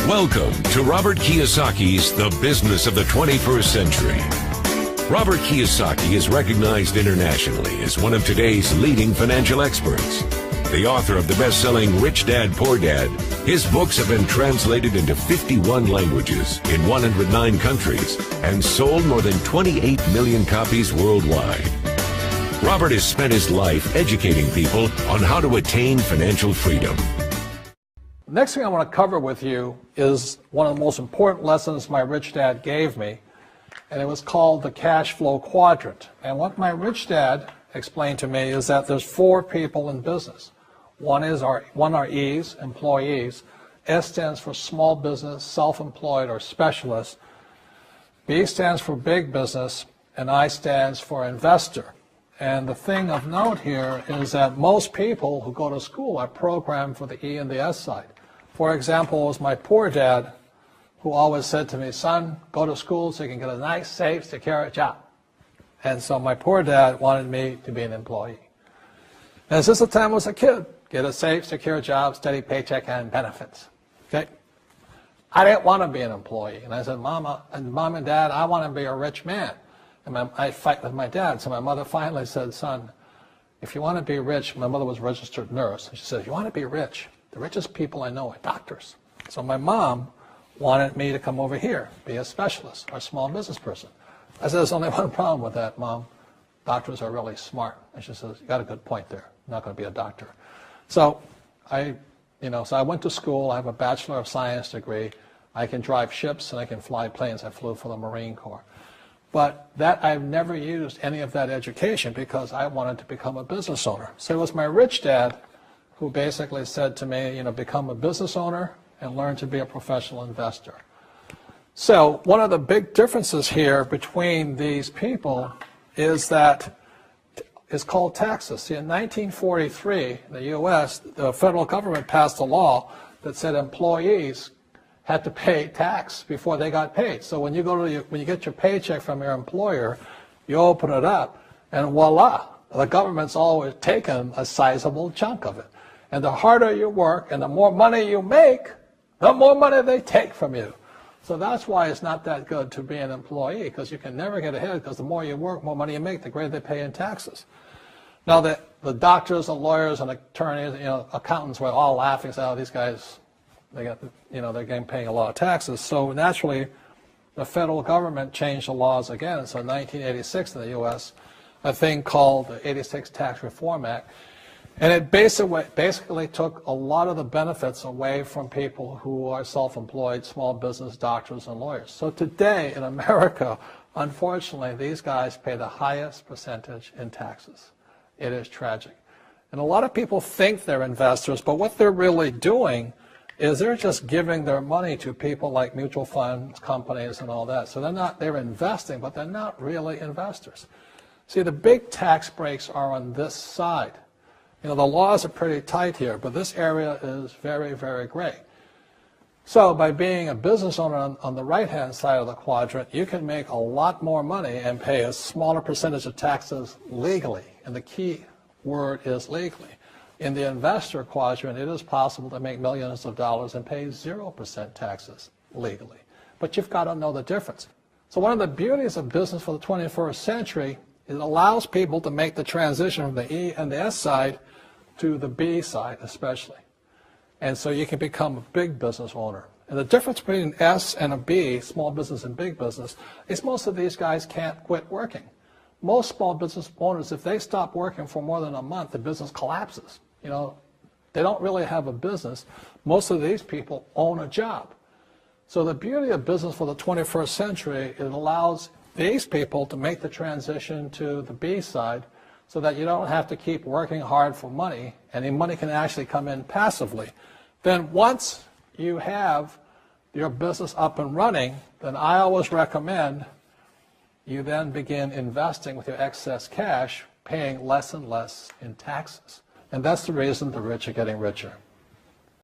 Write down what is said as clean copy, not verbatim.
Welcome to Robert Kiyosaki's The Business of the 21st Century. Robert Kiyosaki is recognized internationally as one of today's leading financial experts. The author of the best-selling Rich Dad, Poor Dad, his books have been translated into 51 languages in 109 countries and sold more than 28 million copies worldwide. Robert has spent his life educating people on how to attain financial freedom. Next thing I want to cover with you is one of the most important lessons my rich dad gave me, and it was called the Cashflow Quadrant. And what my rich dad explained to me is that there's four people in business. One are E's, employees. S stands for small business, self-employed, or specialist. B stands for big business, and I stands for investor. And the thing of note here is that most people who go to school are programmed for the E and the S side. For example, it was my poor dad who always said to me, son, go to school so you can get a nice, safe, secure job. And so my poor dad wanted me to be an employee. And since the time I was a kid, get a safe, secure job, steady paycheck, and benefits. Okay? I didn't want to be an employee. And I said, Mom and Dad, I want to be a rich man. And I fight with my dad. So my mother finally said, son, if you want to be rich, my mother was a registered nurse. And she said, if you want to be rich, the richest people I know are doctors. So my mom wanted me to come over here, be a specialist or a small business person. I said, there's only one problem with that, Mom. Doctors are really smart. And she says, you got a good point there. I'm not going to be a doctor. So I went to school. I have a Bachelor of Science degree. I can drive ships and I can fly planes. I flew for the Marine Corps. But I've never used any of that education because I wanted to become a business owner. So it was my rich dad who basically said to me, become a business owner and learn to be a professional investor. So one of the big differences here between these people is that it's called taxes. See, in 1943, in the U.S., the federal government passed a law that said employees had to pay tax before they got paid. So when you get your paycheck from your employer, you open it up, and voila, the government's always taken a sizable chunk of it. And the harder you work and the more money you make, the more money they take from you. So that's why it's not that good to be an employee, because you can never get ahead, because the more you work, more money you make, the greater they pay in taxes. Now the doctors and lawyers and attorneys, accountants were all laughing, saying, oh, these guys, they're getting paying a lot of taxes. So naturally, the federal government changed the laws again. So in 1986 in the U.S., a thing called the 86 Tax Reform Act, and it basically took a lot of the benefits away from people who are self-employed, small business, doctors, and lawyers. So today in America, unfortunately, these guys pay the highest percentage in taxes. It is tragic. And a lot of people think they're investors, but what they're really doing is they're just giving their money to people like mutual funds, companies, and all that. So they're investing, but they're not really investors. See, the big tax breaks are on this side. The laws are pretty tight here, but this area is very, very gray. So by being a business owner on the right-hand side of the quadrant, you can make a lot more money and pay a smaller percentage of taxes legally. And the key word is legally. In the investor quadrant, it is possible to make millions of dollars and pay 0% taxes legally. But you've got to know the difference. So one of the beauties of business for the 21st century is it allows people to make the transition from the E and the S side to the B side especially. And so you can become a big business owner. And the difference between an S and a B, small business and big business, is most of these guys can't quit working. Most small business owners, if they stop working for more than a month, the business collapses. They don't really have a business. Most of these people own a job. So the beauty of business for the 21st century, it allows these people to make the transition to the B side so that you don't have to keep working hard for money, and the money can actually come in passively. Then once you have your business up and running, then I always recommend you then begin investing with your excess cash, paying less and less in taxes. And that's the reason the rich are getting richer.